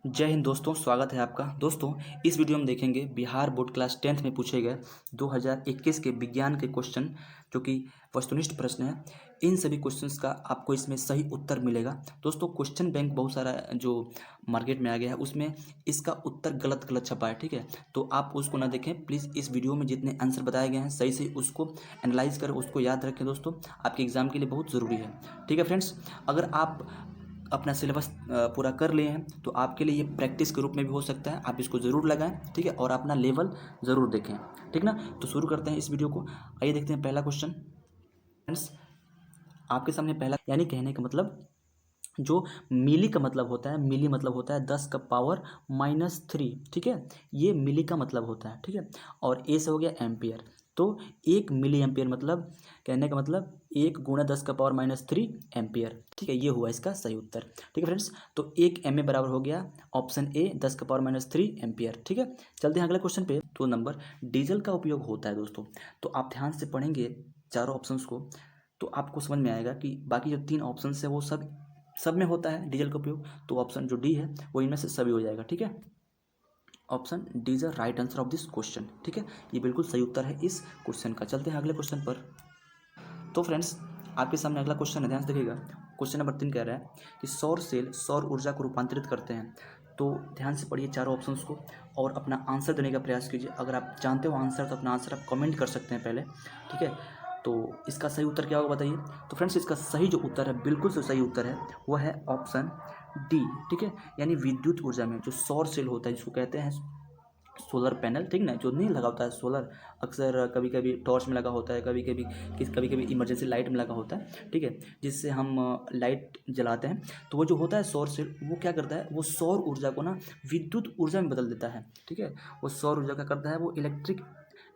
जय हिंद दोस्तों, स्वागत है आपका। दोस्तों, इस वीडियो में देखेंगे बिहार बोर्ड क्लास 10th में पूछे गए 2021 के विज्ञान के क्वेश्चन, जो कि वस्तुनिष्ठ प्रश्न है। इन सभी क्वेश्चंस का आपको इसमें सही उत्तर मिलेगा। दोस्तों, क्वेश्चन बैंक बहुत सारा जो मार्केट में आ गया है, उसमें इसका उत्तर गलत गलत छपा है, ठीक है। तो आप उसको ना देखें प्लीज़। इस वीडियो में जितने आंसर बताए गए हैं सही से उसको एनालाइज करें, उसको याद रखें दोस्तों, आपके एग्जाम के लिए बहुत ज़रूरी है, ठीक है फ्रेंड्स। अगर आप अपना सिलेबस पूरा कर लिए हैं तो आपके लिए ये प्रैक्टिस के रूप में भी हो सकता है। आप इसको ज़रूर लगाएं, ठीक है, और अपना लेवल ज़रूर देखें, ठीक ना। तो शुरू करते हैं इस वीडियो को। आइए देखते हैं पहला क्वेश्चन। फ्रेंड्स, आपके सामने पहला, यानी कहने का मतलब, जो मिली का मतलब होता है, मिली मतलब होता है 10 का पावर -3, ठीक है। ये मिली का मतलब होता है, ठीक है। और ए से हो गया एम्पियर, तो 1 मिली एम्पियर मतलब, कहने का मतलब 1 × 10 का पावर -3 एम्पियर, ठीक है। ये हुआ इसका सही उत्तर, ठीक है फ्रेंड्स। तो 1 mA बराबर हो गया ऑप्शन ए 10 का पावर -3 एम्पियर, ठीक है। चलते हैं अगले क्वेश्चन पे। 2 नंबर, डीजल का उपयोग होता है दोस्तों। तो आप ध्यान से पढ़ेंगे चारों ऑप्शंस को तो आपको समझ में आएगा कि बाकी जो 3 ऑप्शन है वो सब में होता है डीजल का उपयोग। तो ऑप्शन जो डी है वो इनमें से सभी हो जाएगा, ठीक है। Option D is the right answer of this question, ठीक है। ये बिल्कुल सही उत्तर है इस क्वेश्चन का। चलते हैं अगले क्वेश्चन पर। तो फ्रेंड्स, आपके सामने अगला क्वेश्चन है, ध्यान से देखिएगा। क्वेश्चन नंबर 3 कह रहा है कि सौर सेल सौर ऊर्जा को रूपांतरित करते हैं। तो ध्यान से पढ़िए चारों ऑप्शंस को और अपना आंसर देने का प्रयास कीजिए। अगर आप जानते हो आंसर तो अपना आंसर आप कमेंट कर सकते हैं पहले, ठीक है। तो इसका सही उत्तर क्या होगा बताइए। तो फ्रेंड्स, इसका सही जो उत्तर है, बिल्कुल से सही उत्तर है, वो है ऑप्शन डी, ठीक है। यानी विद्युत ऊर्जा में जो सौर सेल होता है, जिसको कहते हैं सोलर पैनल, ठीक ना, जो नहीं लगा होता है सोलर, अक्सर कभी कभी टॉर्च में लगा होता है, कभी कभी इमरजेंसी लाइट में लगा होता है, ठीक है, जिससे हम लाइट जलाते हैं। तो वो जो होता है सौर सेल, वो क्या करता है, वो सौर ऊर्जा को ना विद्युत ऊर्जा में बदल देता है, ठीक है। वो सौर ऊर्जा क्या करता है, वो इलेक्ट्रिक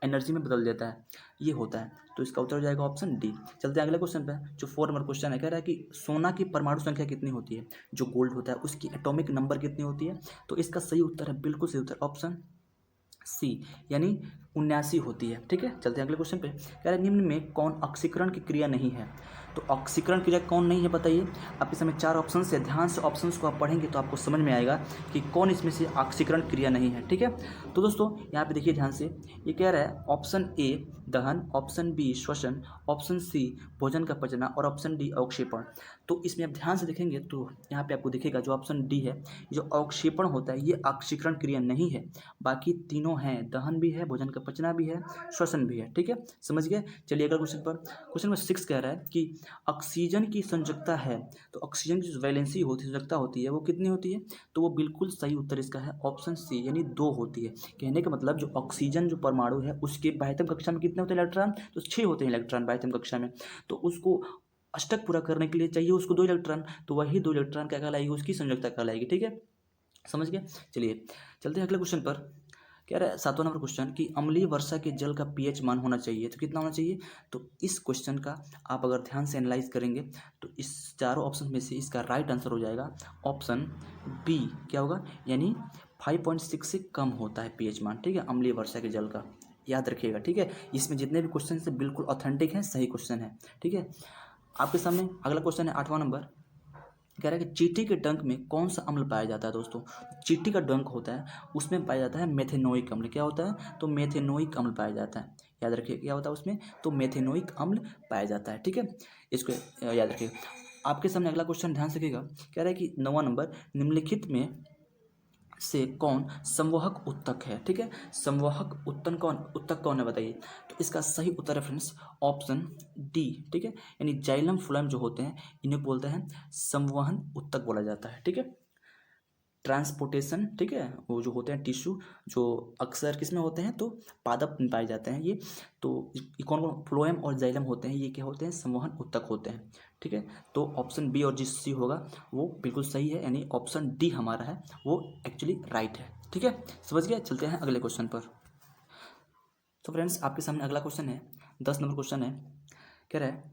एनर्जी में बदल देता है, ये होता है। तो इसका उत्तर हो जाएगा ऑप्शन डी। चलते हैं अगले क्वेश्चन पे। जो 4 नंबर क्वेश्चन है, कह रहा है कि सोना की परमाणु संख्या कितनी होती है, जो गोल्ड होता है उसकी एटॉमिक नंबर कितनी होती है। तो इसका सही उत्तर है, बिल्कुल सही उत्तर, ऑप्शन सी, यानी 79 होती है, ठीक है। चलते हैं अगले क्वेश्चन पे। कह रहा है निम्न में कौन ऑक्सीकरण की क्रिया नहीं है। तो ऑक्सीकरण क्रिया कौन नहीं है बताइए। आपके सामने 4 ऑप्शन है, ध्यान से ऑप्शंस को आप पढ़ेंगे तो आपको समझ में आएगा कि कौन इसमें से ऑक्सीकरण क्रिया नहीं है, ठीक है। तो दोस्तों, यहाँ पे देखिए ध्यान से, ये कह रहा है ऑप्शन ए दहन, ऑप्शन बी श्वसन, ऑप्शन सी भोजन का पचना और ऑप्शन डी अवक्षेपण। तो इसमें आप ध्यान से देखेंगे तो यहाँ पे आपको दिखेगा जो ऑप्शन डी है, जो अवक्षेपण होता है, ये ऑक्सीकरण क्रिया नहीं है। बाकी तीनों हैं, दहन भी है, भोजन का पचना भी है, श्वसन भी है, ठीक है, समझ गए। चलिए अगला क्वेश्चन पर। क्वेश्चन नंबर 6 कह रहा है कि ऑक्सीजन की संयोजकता है, तो ऑक्सीजन की जो वैलेंसी होती है, संयोजकता होती है, वो कितनी होती है। तो वो बिल्कुल सही उत्तर इसका है ऑप्शन सी, यानी 2 होती है। कहने का मतलब जो ऑक्सीजन जो परमाणु है उसके बाह्यतम कक्षा में कितने होते हैं इलेक्ट्रॉन, तो 6 होते हैं इलेक्ट्रॉन बाह्यतम कक्षा में। तो उसको अष्टक पूरा करने के लिए चाहिए उसको 2 इलेक्ट्रॉन, तो वही 2 इलेक्ट्रॉन क्या कहलाएगी, उसकी संयोजकता कहलाएगी, ठीक है, समझ गए। चलिए चलते हैं अगले क्वेश्चन पर। कह रहा है 7वां नंबर क्वेश्चन कि अम्लीय वर्षा के जल का पीएच मान होना चाहिए, तो कितना होना चाहिए। तो इस क्वेश्चन का आप अगर ध्यान से एनालाइज करेंगे तो इस चारों ऑप्शन में से इसका राइट आंसर हो जाएगा ऑप्शन बी, क्या होगा, यानी 5.6 से कम होता है पीएच मान, ठीक है, अम्लीय वर्षा के जल का, याद रखिएगा, ठीक है। इसमें जितने भी क्वेश्चन है बिल्कुल ऑथेंटिक हैं, सही क्वेश्चन है, ठीक है। आपके सामने अगला क्वेश्चन है 8वां नंबर। कह रहा है कि चींटी के डंक में कौन सा अम्ल पाया जाता है दोस्तों। चींटी का डंक होता है, उसमें पाया जाता है मेथेनोइक अम्ल। क्या होता है, तो मेथेनोइक अम्ल पाया जाता है, याद रखिए क्या होता है उसमें, तो मेथेनोइक अम्ल पाया जाता है, ठीक है, इसको याद रखिए। आपके सामने अगला क्वेश्चन ध्यान से देखिएगा। कह रहा है कि 9वां नंबर, निम्नलिखित में से कौन संवहक उत्तक है, ठीक है। संवहक उत्तक कौन है बताइए। तो इसका सही उत्तर है फ्रेंड्स ऑप्शन डी, ठीक है, यानी जाइलम फ्लोएम जो होते हैं इन्हें बोलते हैं संवहन उत्तक बोला जाता है, ठीक है। ट्रांसपोर्टेशन, ठीक है, वो जो होते हैं टिश्यू, जो अक्सर किस में होते हैं, तो पादप में पाए जाते हैं ये। तो ये कौन कौन फ्लोएम और जाइलम होते हैं, ये क्या होते हैं, संवहन उत्तक होते हैं, ठीक है। तो ऑप्शन बी और जिस सी होगा वो बिल्कुल सही है, यानी ऑप्शन डी हमारा है वो एक्चुअली राइट है, ठीक है, समझ गया। चलते हैं अगले क्वेश्चन पर। तो फ्रेंड्स, आपके सामने अगला क्वेश्चन है, 10 नंबर क्वेश्चन है। कह रहा है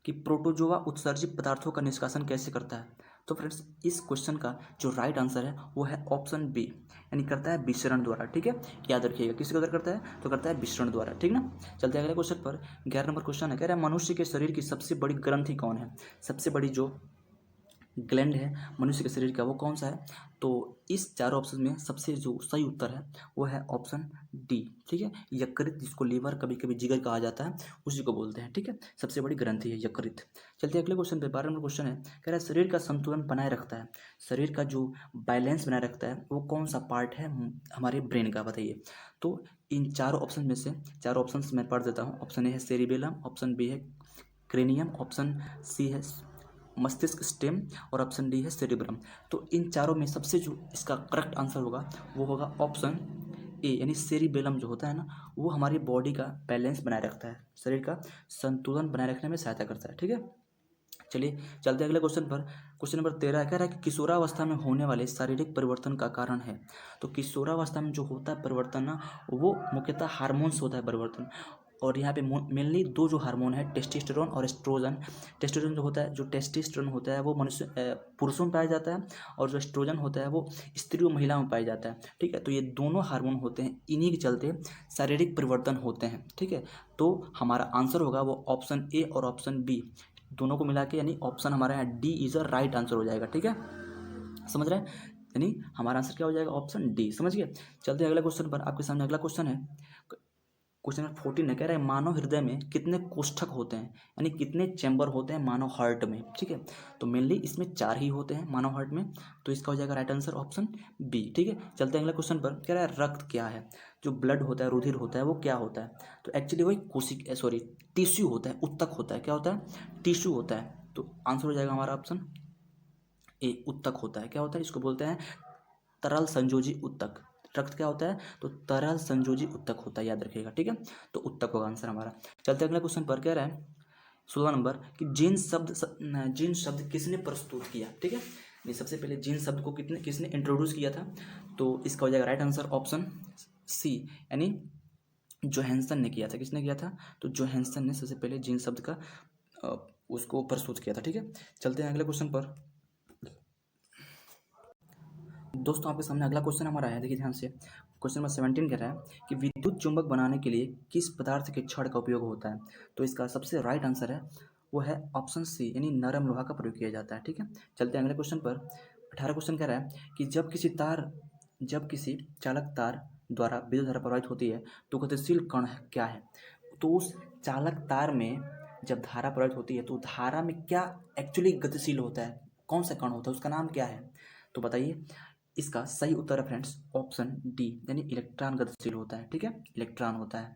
कि प्रोटोजोआ उत्सर्जित पदार्थों का निष्कासन कैसे करता है। तो फ्रेंड्स, इस क्वेश्चन का जो राइट आंसर है वो है ऑप्शन बी, यानी करता है विसरण द्वारा, ठीक है, याद रखिएगा किसके द्वारा करता है, तो करता है विसरण द्वारा, ठीक ना। चलते हैं अगले क्वेश्चन पर। 11 नंबर क्वेश्चन है, कह रहा है मनुष्य के शरीर की सबसे बड़ी ग्रंथि कौन है। सबसे बड़ी जो ग्लैंड है मनुष्य के शरीर का वो कौन सा है? तो इस चारों ऑप्शन में सबसे जो सही उत्तर है वो है ऑप्शन डी। ठीक है, यकृत, जिसको लीवर कभी कभी जिगर कहा जाता है, उसी को बोलते हैं। ठीक है, सबसे बड़ी ग्रंथि है यकृत। चलते अगले क्वेश्चन पे। 12 नंबर क्वेश्चन है, कह रहा है शरीर का संतुलन बनाए रखता है, शरीर का जो बैलेंस बनाए रखता है वो कौन सा पार्ट है हमारे ब्रेन का, बताइए। तो इन चारों ऑप्शन में से, चारों ऑप्शन मैं पढ़ देता हूँ। ऑप्शन ए है सेरिबेलम, ऑप्शन बी है क्रेनियम, ऑप्शन सी है मस्तिष्क स्टेम, और ऑप्शन डी है सेरिब्रम। तो इन चारों में सबसे जो इसका करेक्ट आंसर होगा वो होगा ऑप्शन ए, यानी सेरिबेलम जो होता है ना, वो हमारी बॉडी का बैलेंस बनाए रखता है, शरीर का संतुलन बनाए रखने में सहायता करता है। ठीक है, चलिए चलते हैं अगले क्वेश्चन पर। क्वेश्चन नंबर 13 कह रहा है कि किशोरावस्था में होने वाले शारीरिक परिवर्तन का कारण है। तो किशोरावस्था में जो होता है परिवर्तन ना, वो मुख्यतः हार्मोन्स होता है परिवर्तन। और यहाँ पे मेनली दो जो हार्मोन है, टेस्टोस्टेरोन और एस्ट्रोजन। टेस्टोस्टेरोन जो होता है, जो टेस्टोस्टेरोन होता है वो मनुष्य पुरुषों में पाया जाता है, और जो एस्ट्रोजन होता है वो स्त्री और महिलाओं में पाया जाता है। ठीक है, तो ये दोनों हार्मोन होते हैं, इन्हीं के चलते शारीरिक परिवर्तन होते हैं। ठीक है, तो हमारा आंसर होगा वो ऑप्शन ए और ऑप्शन बी दोनों को मिला के, यानी ऑप्शन हमारा यहाँ D is a right answer हो जाएगा। ठीक है, समझ रहे हैं, यानी हमारा आंसर क्या हो जाएगा, ऑप्शन डी। समझ गए। चलते हैं अगले क्वेश्चन पर। आपके सामने अगला क्वेश्चन है, क्वेश्चन नंबर 14 है, कह रहा है मानव हृदय में कितने कोष्ठक होते हैं, यानी कितने चैम्बर होते हैं मानव हार्ट में। ठीक है, तो मेनली इसमें 4 ही होते हैं मानव हार्ट में, तो इसका हो जाएगा राइट आंसर ऑप्शन बी। ठीक है, चलते हैं अगले क्वेश्चन पर। कह रहा है रक्त क्या है, जो ब्लड होता है, रुधिर होता है, वो क्या होता है? तो एक्चुअली वही कोशिक सॉरी टिश्यू होता है, उत्तक होता है। क्या होता है? टिश्यू होता है। तो आंसर हो जाएगा हमारा ऑप्शन ए, उत्तक होता है। क्या होता है? इसको बोलते हैं तरल संयोजी उत्तक। रक्त क्या होता है? तो तरल संयोजी उत्तक होता है, याद रखिएगा। ठीक है, तो उत्तक होगा आंसर हमारा। चलते अगले क्वेश्चन पर। कह रहा है 16 नंबर कि जीन शब्द किसने प्रस्तुत किया। ठीक है, नहीं सबसे पहले जीन शब्द को किसने इंट्रोड्यूस किया था? तो इसका हो जाएगा राइट आंसर ऑप्शन सी, यानी जोहानसन ने किया था। किसने किया था? तो जोहानसन ने सबसे पहले जीन शब्द का उसको प्रस्तुत किया था। ठीक है, चलते हैं अगले क्वेश्चन पर। दोस्तों आपके सामने अगला क्वेश्चन हमारा है, देखिए ध्यान से। क्वेश्चन नंबर 17 कह रहा है कि विद्युत चुंबक बनाने के लिए किस पदार्थ के छड़ का उपयोग होता है? तो इसका सबसे राइट आंसर है वो है ऑप्शन सी, यानी नरम लोहा का प्रयोग किया जाता है। ठीक है, चलते हैं अगले क्वेश्चन पर। 18 क्वेश्चन कह रहा है कि जब किसी चालक तार द्वारा विद्युत धारा प्रवाहित होती है तो गतिशील कण क्या है? तो उस चालक तार में जब धारा प्रवाहित होती है तो धारा में क्या एक्चुअली गतिशील होता है, कौन सा कण होता है, उसका नाम क्या है? तो बताइए। इसका सही उत्तर है फ्रेंड्स ऑप्शन डी, यानी इलेक्ट्रॉन गतिशील होता है। ठीक है, इलेक्ट्रॉन होता है।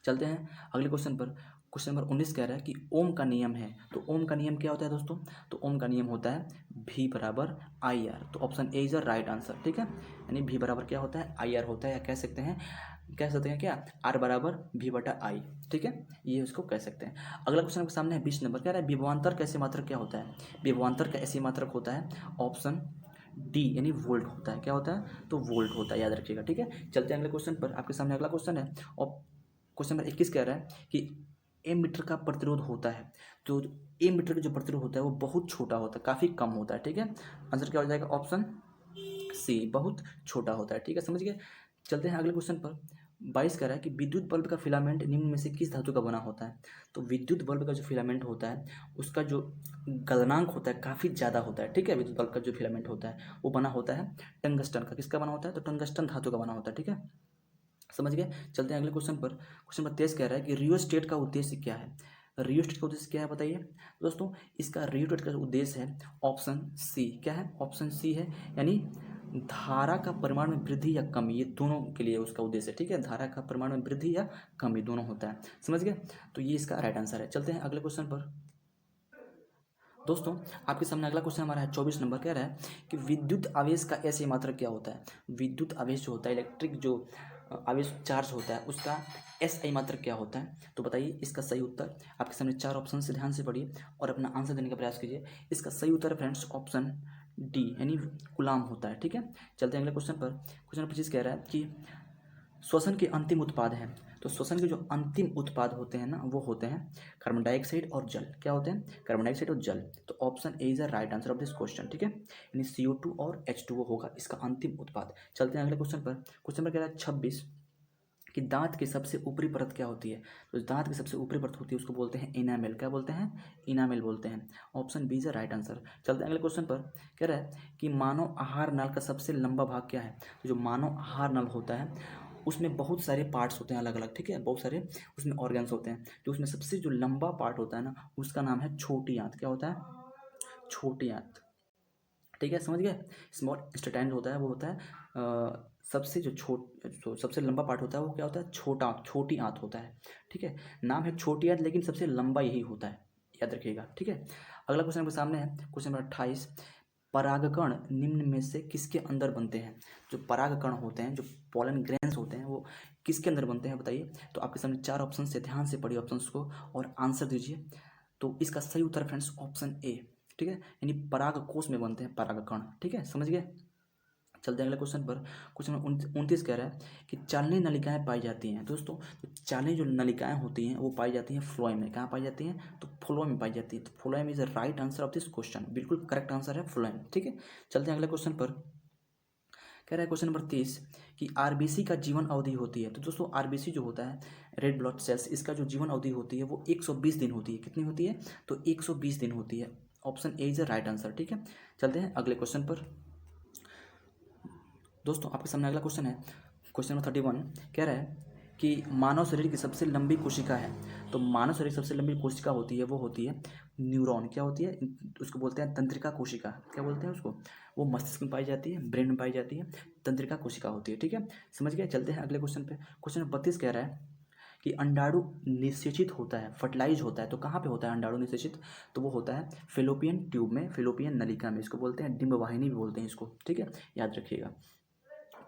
चलते हैं अगले क्वेश्चन पर। क्वेश्चन नंबर 19 कह रहा है कि ओम का नियम है। तो ओम का नियम क्या होता है दोस्तों? तो ओम का नियम होता है V बराबर आई आर। तो option A is the right answer. ठीक है, यानी V बराबर क्या होता है? आई आर होता है, या कह सकते हैं क्या, आर बराबर V बटा आई। ठीक है, ये उसको कह सकते हैं। अगला क्वेश्चन आपके सामने है 20 नंबर। कह रहा है विभवांतर का ऐसी मात्रक क्या होता है? विभवांतर का ऐसी मात्रक होता है ऑप्शन डी, यानी वोल्ट होता है। क्या होता है? तो वोल्ट होता है, याद रखिएगा। ठीक है, चलते हैं अगले क्वेश्चन पर। आपके सामने अगला क्वेश्चन है, और क्वेश्चन नंबर 21 कह रहा है कि एमीटर का प्रतिरोध होता है। तो एमीटर का जो प्रतिरोध होता है वो बहुत छोटा होता है, काफ़ी कम होता है। ठीक है, आंसर क्या हो जाएगा? ऑप्शन सी, बहुत छोटा होता है। ठीक है, समझ गए। चलते हैं अगले क्वेश्चन पर। 22 कह रहा है कि विद्युत बल्ब का फिलामेंट निम्न में से किस धातु का बना होता है? तो विद्युत बल्ब का जो फिलामेंट होता है उसका जो गलनांक होता है काफ़ी ज़्यादा होता है। ठीक है, विद्युत बल्ब का जो फिलामेंट होता है वो बना होता है टंगस्टन का। किसका बना होता है? तो टंगस्टन धातु का बना होता है। ठीक है, समझ गए। चलते हैं अगले क्वेश्चन पर। क्वेश्चन नंबर 23 कह रहा है कि रियोस्टेट का उद्देश्य क्या है? रियोस्टेट का उद्देश्य क्या है बताइए दोस्तों। इसका रियोस्टेट का उद्देश्य है ऑप्शन सी। क्या है? ऑप्शन सी है, यानी धारा का परिमाण में वृद्धि या कमी, ये दोनों के लिए उसका उद्देश्य है। ठीक है, धारा का परिमाण में वृद्धि या कमी दोनों होता है। समझ गए, तो ये इसका राइट आंसर है। चलते हैं अगले क्वेश्चन पर। दोस्तों आपके सामने अगला क्वेश्चन हमारा है 24 नंबर। कह रहा है कि विद्युत आवेश का ऐसी मात्रक क्या होता है? विद्युत आवेश जो होता है, इलेक्ट्रिक जो आवेश चार्ज होता है, उसका एस आई मात्रक क्या होता है? तो बताइए इसका सही उत्तर। आपके सामने 4 ऑप्शन से ध्यान से पढ़िए और अपना आंसर देने का प्रयास कीजिए। इसका सही उत्तर है फ्रेंड्स ऑप्शन डी, यानी गुलाम होता है। ठीक है, चलते हैं अगले क्वेश्चन पर। क्वेश्चन 25 कह रहा है कि श्वसन के अंतिम उत्पाद हैं। तो श्वसन के जो अंतिम उत्पाद होते हैं ना, वो होते हैं कार्बन डाइऑक्साइड और जल। क्या होते हैं? कार्बन डाइऑक्साइड और जल। तो option A is the right answer of this question. ठीक है, यानी CO2 और H2O होगा इसका अंतिम उत्पाद। चलते हैं अगले क्वेश्चन पर। क्वेश्चन पर कह रहा है 26 कि दांत की सबसे ऊपरी परत क्या होती है। तो दांत की सबसे ऊपरी परत होती है उसको बोलते हैं इनामेल। क्या बोलते हैं? इनामेल बोलते हैं। Option B is the right answer. चलते हैं अगले क्वेश्चन पर। कह रहा है कि मानव आहार नल का सबसे लंबा भाग क्या है। तो जो मानव आहार नल होता है उसमें बहुत सारे पार्ट्स होते हैं अलग अलग, ठीक है, बहुत सारे उसमें ऑर्गन्स होते हैं। जो उसमें सबसे जो लंबा पार्ट होता है ना उसका नाम है छोटी आंत। क्या होता है? छोटी आंत। ठीक है, समझ गए। स्मॉल इंस्टेटाइन होता है वो होता है सबसे जो सबसे लंबा पार्ट होता है वो क्या होता है? छोटी आंत होता है। ठीक है, नाम है छोटी आंत लेकिन सबसे लंबा यही होता है, याद रखिएगा। ठीक है, अगला क्वेश्चन आपके सामने है, क्वेश्चन नंबर 28। परागकण निम्न में से किसके अंदर बनते हैं। जो परागकण होते हैं, जो पोलन ग्रेन्स होते हैं, वो किसके अंदर बनते हैं बताइए। तो आपके सामने 4 ऑप्शन से, ध्यान से पढ़िए ऑप्शंस को और आंसर दीजिए। तो इसका सही उत्तर फ्रेंड्स ऑप्शन ए। ठीक है, यानी परागकोश में बनते हैं परागकण। ठीक है, समझ गए। चलते हैं अगले क्वेश्चन पर। क्वेश्चन नंबर 29 कह रहा है कि चालनी नलिकाएं पाई जाती हैं। दोस्तों तो चालनी जो नलिकाएं होती हैं वो पाई जाती हैं फ्लोएम में। कहाँ पाई जाती हैं? तो फ्लोएम में पाई जाती है। तो phloem is the right answer of this question. बिल्कुल करेक्ट आंसर है फ्लोएम। ठीक है, चलते हैं अगले क्वेश्चन पर। कह रहा है क्वेश्चन नंबर 30 कि आरबीसी का जीवन अवधि होती है। तो दोस्तों आरबीसी जो होता है, रेड ब्लड सेल्स, इसका जो जीवन अवधि होती है वो 120 दिन होती है। कितनी होती है? तो 120 दिन होती है। Option A is the right answer. ठीक है, चलते हैं अगले क्वेश्चन पर। दोस्तों आपके सामने अगला क्वेश्चन है, क्वेश्चन नंबर 31। कह रहा है कि मानव शरीर की सबसे लंबी कोशिका है। तो मानव शरीर की सबसे लंबी कोशिका होती है वो होती है न्यूरॉन। क्या होती है? उसको बोलते हैं तंत्रिका कोशिका। क्या बोलते हैं उसको? वो मस्तिष्क में पाई जाती है, ब्रेन में पाई जाती है, तंत्रिका कोशिका होती है। ठीक है, समझ गए। चलते हैं अगले क्वेश्चन पे। क्वेश्चन नंबर 32 कह रहा है कि अंडाणु निषेचित होता है, फर्टिलाइज होता है। तो कहाँ पे होता है अंडाणु निषेचित? तो वो होता है फेलोपियन ट्यूब में, फेलोपियन नलिका में। इसको बोलते हैं डिंब वाहिनी भी बोलते हैं इसको। ठीक है, याद रखिएगा।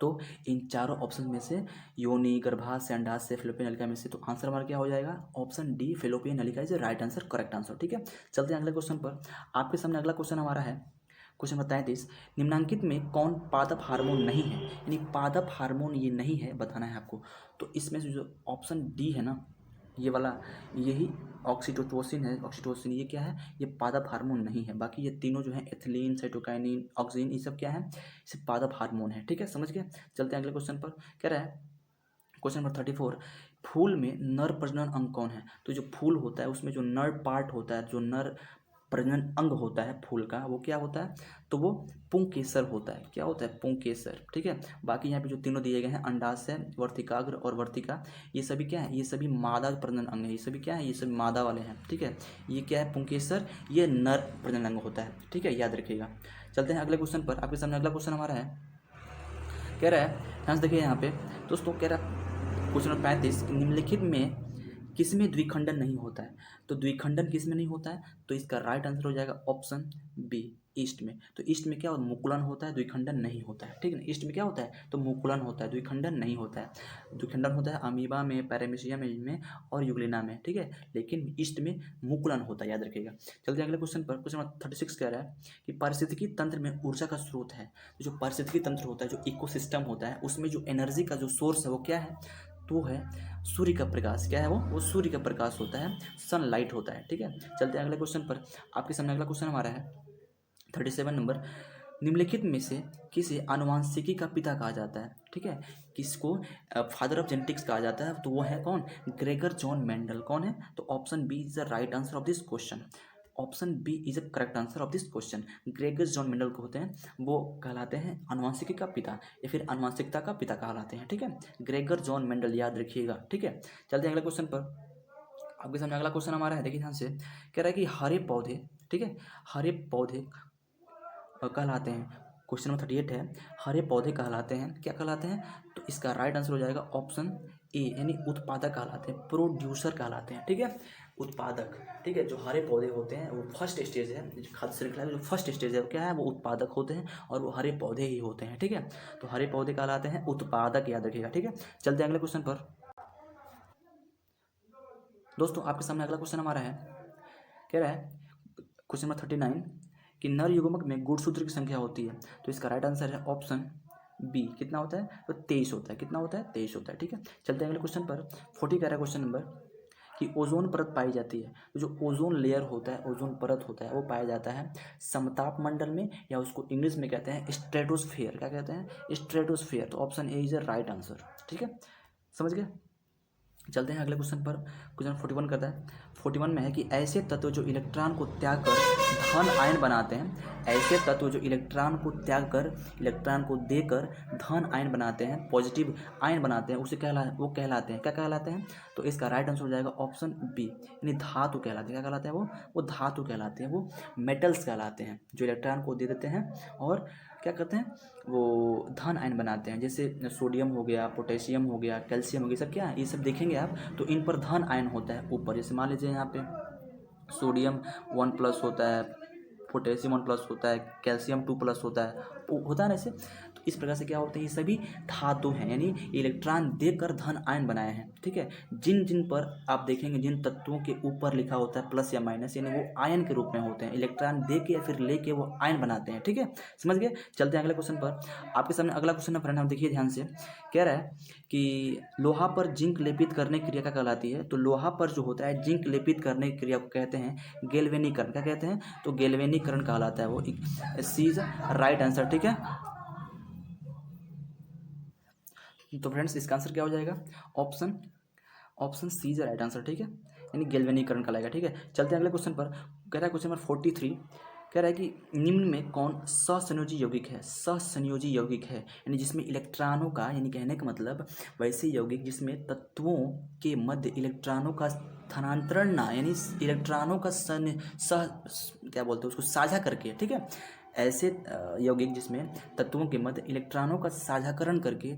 तो इन चारों ऑप्शन में से योनि, गर्भाशय, अंडाशय, फेलोपियन नलिका में से तो आंसर हमारा क्या हो जाएगा? ऑप्शन डी फेलोपियन नलिका is right answer, correct answer. ठीक है, चलते हैं अगले क्वेश्चन पर। आपके सामने अगला क्वेश्चन हमारा है, क्वेश्चन नंबर 33। निम्नांकित में कौन पादप हार्मोन नहीं है। यानी पादप हार्मोन ये नहीं है, बताना है आपको। तो इसमें से जो ऑप्शन डी है ना, ये वाला, यही ऑक्सीटोसिन है। ऑक्सीटोसिन ये क्या है? ये पादप हार्मोन नहीं है। बाकी ये तीनों जो है एथिलीन, साइटोकाइनिन, ऑक्सीन, ये सब क्या है? ये पादप हार्मोन है। ठीक है, समझ गए। चलते हैं अगले क्वेश्चन पर। कह रहा है क्वेश्चन नंबर 34। फूल में नर प्रजनन अंग कौन है। तो जो फूल होता है उसमें जो नर पार्ट होता है, जो नर प्रजनन अंग होता है फूल का, वो क्या होता है? तो वो पुंकेसर होता है। क्या होता है? पुंकेसर। ठीक है, बाकी यहाँ पे जो तीनों दिए गए हैं, अंडाशय, वर्तिकाग्र और वर्तिका, ये सभी क्या है? ये सभी मादा प्रजनन अंग है। ये सभी क्या है? ये सभी मादा वाले हैं। ठीक है, ये क्या है? पुंकेसर, ये नर प्रजनन अंग होता है। ठीक है, याद रखिएगा। चलते हैं अगले क्वेश्चन पर। आपके सामने अगला क्वेश्चन हमारा है, कह रहा है, ध्यान से देखिए यहाँ पे दोस्तों। कह रहा है क्वेश्चन नंबर 35, निम्नलिखित में किसमें द्विखंडन नहीं होता है। तो द्विखंडन किसमें नहीं होता है? तो इसका राइट आंसर हो जाएगा ऑप्शन बी, ईस्ट में। तो ईस्ट में क्या होता है? मुकुलन होता है, द्विखंडन नहीं होता है। ठीक है ना, ईस्ट में क्या होता है? तो मुकुलन होता है, द्विखंडन नहीं होता है। द्विखंडन होता है अमीबा में, पैरामीशिया में और यूग्लिना में। ठीक है, लेकिन ईस्ट में मुकुलन होता है, याद रखिएगा। चलते हैं अगले क्वेश्चन पर। क्वेश्चन नंबर 36 कह रहा है कि पारिस्थितिकी तंत्र में ऊर्जा का स्रोत है। जो पारिस्थितिकी तंत्र होता है, जो इकोसिस्टम होता है, उसमें जो एनर्जी का जो सोर्स है वो क्या है? तो है सूर्य का प्रकाश। क्या है वो सूर्य का प्रकाश होता है, सनलाइट होता है। ठीक है, चलते हैं अगले क्वेश्चन पर। आपके सामने अगला क्वेश्चन हमारा है 37 नंबर। निम्नलिखित में से किसे आनुवांशिकी का पिता कहा जाता है। ठीक है, किसको फादर ऑफ जेनेटिक्स कहा जाता है? तो वो है कौन? Gregor John Mendel. कौन है? तो option B is the right answer of this question. Option B is the correct answer of this question. Gregor John Mendel को होते हैं, वो कहलाते हैं आनुवांशिकी का पिता या फिर आनुवांशिकता का पिता कहलाते हैं। ठीक है, ग्रेगर जॉन मेंडल, याद रखिएगा। ठीक है, चलते हैं अगले क्वेश्चन पर। आपके सामने अगला क्वेश्चन हमारा है, देखिए ध्यान से। कह रहा है कि हरे पौधे, ठीक है, हरे पौधे कहलाते हैं। क्वेश्चन नंबर 38 है, हरे पौधे कहलाते हैं, क्या कहलाते हैं? तो इसका राइट आंसर हो जाएगा ऑप्शन ए, यानी उत्पादक कहलाते हैं, प्रोड्यूसर कहलाते हैं। ठीक है, उत्पादक। ठीक है, जो हरे पौधे होते हैं वो फर्स्ट स्टेज है, खाद्य श्रृंखला का जो फर्स्ट स्टेज है वो क्या है? वो उत्पादक होते हैं और वो हरे पौधे ही होते हैं। ठीक है, तो हरे पौधे कहलाते हैं उत्पादक, याद रखिएगा। ठीक है, चलते हैं अगले क्वेश्चन पर। दोस्तों आपके सामने अगला क्वेश्चन हमारा है, कह रहा है क्वेश्चन नंबर 39 कि नर युग्मक में गुणसूत्र की संख्या होती है। तो इसका राइट आंसर है ऑप्शन बी। कितना होता है? तो 23 होता है। कितना होता है? 23 होता है। ठीक है, चलते हैं अगले क्वेश्चन पर। 40 कह रहा है क्वेश्चन नंबर कि ओजोन परत पाई जाती है। तो जो ओजोन लेयर होता है, ओजोन परत होता है, वो पाया जाता है समताप मंडल में, या उसको इंग्लिश में कहते हैं स्ट्रेटोस्फेयर। क्या कहते हैं? स्ट्रेटोस्फेयर। तो option A is the right answer. ठीक है, समझ गए। चलते हैं अगले क्वेश्चन पर। क्वेश्चन 41 करता है। 41 में है कि ऐसे तत्व जो इलेक्ट्रॉन को त्याग कर धन आयन बनाते हैं, ऐसे तत्व जो इलेक्ट्रॉन को त्याग कर इलेक्ट्रॉन को देकर धन आयन बनाते हैं, पॉजिटिव आयन बनाते हैं, उसे वो कहलाते हैं, क्या कहलाते हैं? तो इसका राइट आंसर हो जाएगा ऑप्शन बी, यानी धातु कहलाते हैं। क्या कहलाते हैं? वो धातु कहलाते हैं, वो मेटल्स कहलाते हैं, जो इलेक्ट्रॉन को दे देते हैं और क्या करते हैं, वो धन आयन बनाते हैं। जैसे सोडियम हो गया, पोटेशियम हो गया, कैल्शियम हो गया, सब क्या है, ये सब देखेंगे आप तो इन पर धन आयन होता है ऊपर। जैसे मान लीजिए यहाँ पे सोडियम 1+ होता है, पोटेशियम 1+ होता है, कैल्शियम 2+ होता है ना ऐसे। तो इस प्रकार से क्या होते हैं, ये सभी धातु हैं, यानी इलेक्ट्रॉन देकर धन आयन बनाए हैं। ठीक है, जिन जिन पर आप देखेंगे, जिन तत्वों के ऊपर लिखा होता है प्लस या माइनस, यानी वो आयन के रूप में होते हैं, इलेक्ट्रॉन दे के या फिर लेके वो आयन बनाते हैं। ठीक है, समझ गए। चलते हैं अगले क्वेश्चन पर। आपके सामने अगला क्वेश्चन है फ्रेंड, देखिए ध्यान से। कह रहा है कि लोहा पर जिंक लेपित करने की क्रिया क्या कहलाती है? तो लोहा पर जो होता है जिंक लेपित करने की क्रिया को कहते हैं गैल्वेनीकरण। क्या कहते हैं? तो गैल्वेनीकरण कहलाता है वो। C is right answer. ठीक है, तो फ्रेंड्स इसका आंसर क्या हो जाएगा? Option C is right answer. ठीक है, यानी गैल्वेनीकरण कहलाएगा। ठीक है, चलते हैं अगले क्वेश्चन पर। कह रहा है क्वेश्चन नंबर 43, कह रहा है कि निम्न में कौन सहसंयोजी यौगिक है? सहसंयोजी यौगिक है यानी जिसमें इलेक्ट्रॉनों का, यानी कहने का मतलब वैसे यौगिक जिसमें तत्वों के मध्य इलेक्ट्रॉनों का स्थानांतरण ना, यानी इलेक्ट्रॉनों का क्या बोलते हैं उसको, साझा करके। ठीक है, ऐसे यौगिक जिसमें तत्वों के मध्य इलेक्ट्रॉनों का साझाकरण करके,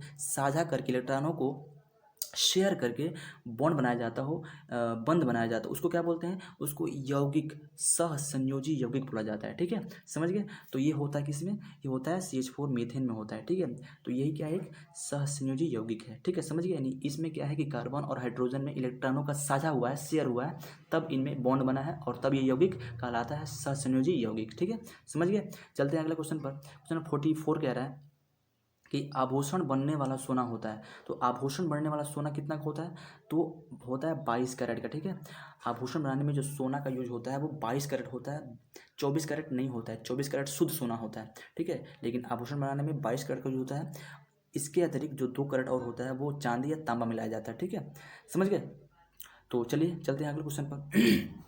इलेक्ट्रॉनों को शेयर करके बॉन्ड बनाया जाता हो, बंध बनाया जाता हो, उसको क्या बोलते हैं? उसको यौगिक, सहसंयोजी यौगिक बोला जाता है। ठीक है, समझ गए। तो ये होता है किसमें? ये होता है CH4 मीथेन में होता है। ठीक है, तो यही क्या है? एक सहसंयोजी यौगिक है। ठीक है, समझ गए। यानी इसमें क्या है कि कार्बन और हाइड्रोजन में इलेक्ट्रॉनों का साझा हुआ है, शेयर हुआ है, तब इनमें बॉन्ड बना है और तब ये यौगिक कहलाता है सहसंयोजी यौगिक। ठीक है, समझ गए। चलते हैं अगले क्वेश्चन पर। क्वेश्चन 44 कह रहा है कि आभूषण बनने वाला सोना होता है। तो आभूषण बनने वाला सोना कितना का होता है? तो होता है 22 कैरेट का। ठीक है, आभूषण बनाने में जो सोना का यूज होता है वो 22 कैरेट होता है, 24 कैरेट नहीं होता है। 24 कैरेट शुद्ध सोना होता है। ठीक है, लेकिन आभूषण बनाने में 22 कैरेट का यूज होता है। इसके अतिरिक्त जो 2 कैरेट और होता है वो चांदी या तांबा मिलाया जाता है। ठीक है, समझ गए। तो चलिए चलते हैं अगले क्वेश्चन पर।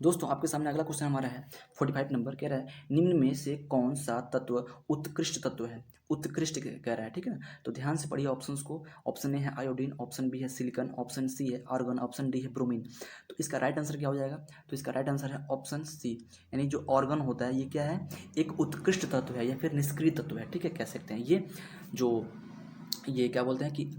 दोस्तों आपके सामने अगला क्वेश्चन हमारा है 45 नंबर। कह रहा है निम्न में से कौन सा तत्व उत्कृष्ट तत्व है? उत्कृष्ट कह रहा है। ठीक है ना, तो ध्यान से पढ़िए ऑप्शंस को। ऑप्शन ए है आयोडीन, ऑप्शन बी है सिलिकॉन, ऑप्शन सी है आर्गन, ऑप्शन डी है ब्रोमीन। तो इसका राइट आंसर क्या हो जाएगा? तो इसका राइट आंसर है ऑप्शन सी, यानी जो ऑर्गन होता है ये क्या है? एक उत्कृष्ट तत्व है या फिर निष्क्रिय तत्व है। ठीक है, कह सकते हैं ये क्या बोलते हैं कि